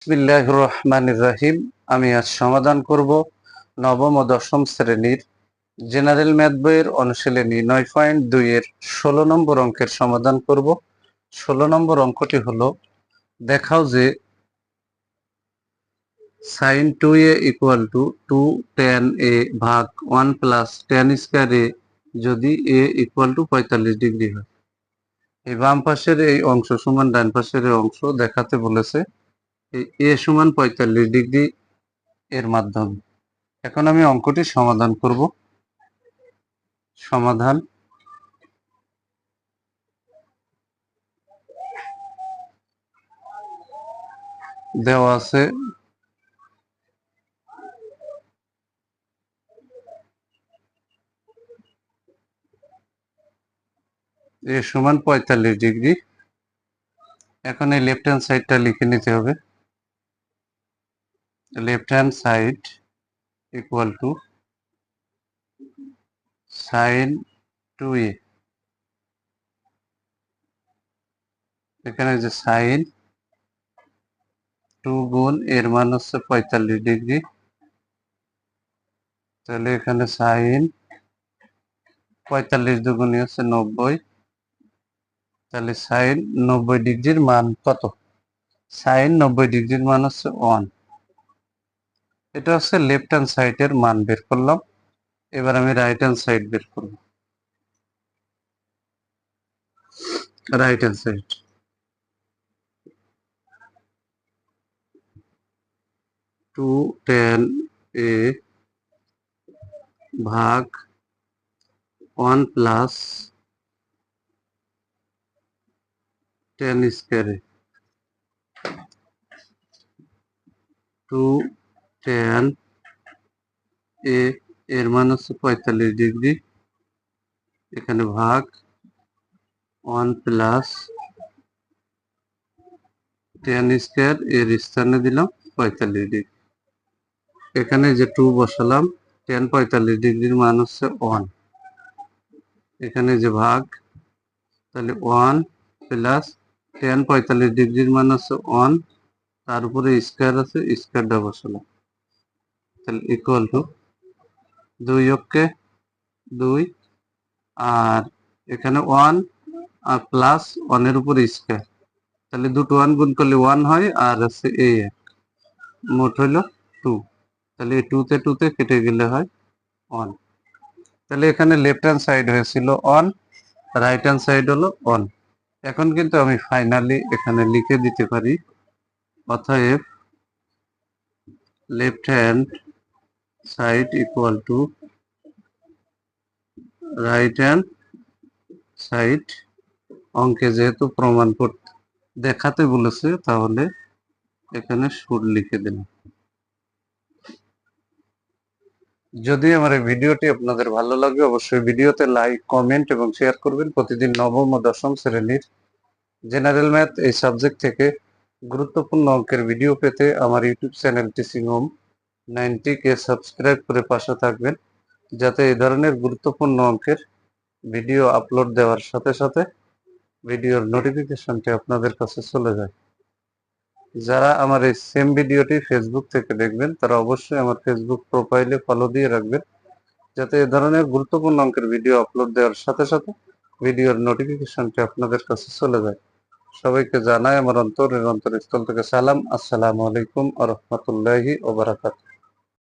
বিসমিল্লাহির রহমানির রহিম। আমি আজ সমাধান করব নবম ও দশম শ্রেণীর জেনারেল ম্যাথ বইয়ের অনুশীলনী 9.2 এর 16 নম্বর অঙ্কের সমাধান করব। 16 নম্বর অঙ্কটি হলো, দেখাও যে sin 2a equal to 2 tan a ভাগ 1 প্লাস tan স্কয়ার a যদি a ইকুয়াল টু 45 ডিগ্রি হয়। এই বাম পাশের এই অংশ সমান ডান পাশের এই অংশ দেখাতে বলেছে এই a সমান 45 ডিগ্রি এর মাধ্যমে। এখন আমি অঙ্কটি সমাধান করব। সমাধান দেওয়া আছে এ সমান 45 ডিগ্রি। এখন এই লেফট হ্যান্ড সাইডটা লিখে নিতে হবে। Left hand side equal to sign 2a। এখানে যে সাইন 2 গুণ এর মান হচ্ছে 45 ডিগ্রি, তাহলে এখানে সাইন 45 দুগুণই হচ্ছে 90, তাহলে সাইন 90 ডিগ্রির মান কত? সাইন 90 ডিগ্রির মান হচ্ছে 1। এটা হচ্ছে লেফট হ্যান্ড সাইডের মান বের করলাম। এবার আমি রাইট হ্যান্ড সাইড বের করব। Right hand side 2 tan a ভাগ 1 plus tan square a। 2 tan a এর মান হচ্ছে 45 ডিগ্রি, এখানে ভাগ 1 প্লাস tan স্কয়ার এর স্থানে দিলাম 45 ডিগ্রি। এখানে যে 2 বসালাম, tan 45 ডিগ্রির মান হচ্ছে 1, এখানে যে ভাগ, তাহলে 1 প্লাস tan 45 ডিগ্রির মান হচ্ছে 1, তার উপরে স্কয়ার আছে, স্কয়ারটা বসালাম, তাহলে ইকুয়াল টু 2 অক্ষে 2, আর এখানে 1 আর প্লাস 1 এর উপরে স্কয়ার, তাহলে দুটো 1 গুণ করলে 1 হয়, আর আছে এই এক, মোট হলো 2। তাহলে এই 2 তে 2 তে কেটে গেলে হয় 1। তাহলে এখানে লেফট হ্যান্ড সাইড হয়েছিল 1, রাইট হ্যান্ড সাইড হলো 1। এখন কিন্তু আমি ফাইনালি এখানে লিখে দিতে পারি, অতএব left hand side equal two right hand side. অঙ্কে যেহেতু প্রমাণ করতে দেখাতে বলেছে, তাহলে এখানে শুড লিখে দিলাম। যদি আমার এই ভিডিওটি আপনাদের ভালো লাগে, অবশ্যই ভিডিওতে লাইক, কমেন্ট এবং শেয়ার করবেন। প্রতিদিন নবম ও দশম শ্রেণীর জেনারেল ম্যাথ এই সাবজেক্ট থেকে গুরুত্বপূর্ণ অঙ্কের ভিডিও পেতে আমার ইউটিউব চ্যানেল টিচিং হোম 90 কে সাবস্ক্রাইব করে পাশে থাকবেন, যাতে এই ধরনের গুরুত্বপূর্ণ অঙ্কের ভিডিও আপলোড দেওয়ার সাথে সাথে ভিডিওর নোটিফিকেশনটি আপনাদের কাছে চলে যায়। যারা আমার এই সেম ভিডিওটি ফেসবুক থেকে দেখবেন, তারা অবশ্যই আমার ফেসবুক প্রোফাইলে ফলো দিয়ে রাখবেন, যাতে এ ধরনের গুরুত্বপূর্ণ অঙ্কের ভিডিও আপলোড দেওয়ার সাথে সাথে ভিডিওর নোটিফিকেশনটি আপনাদের কাছে চলে যায়। সবাইকে জানাই আমার অন্তরের অন্তরস্থল থেকে সালাম। আসসালামু আলাইকুম ওয়া রাহমাতুল্লাহি ওয়া বারাকাতুহু।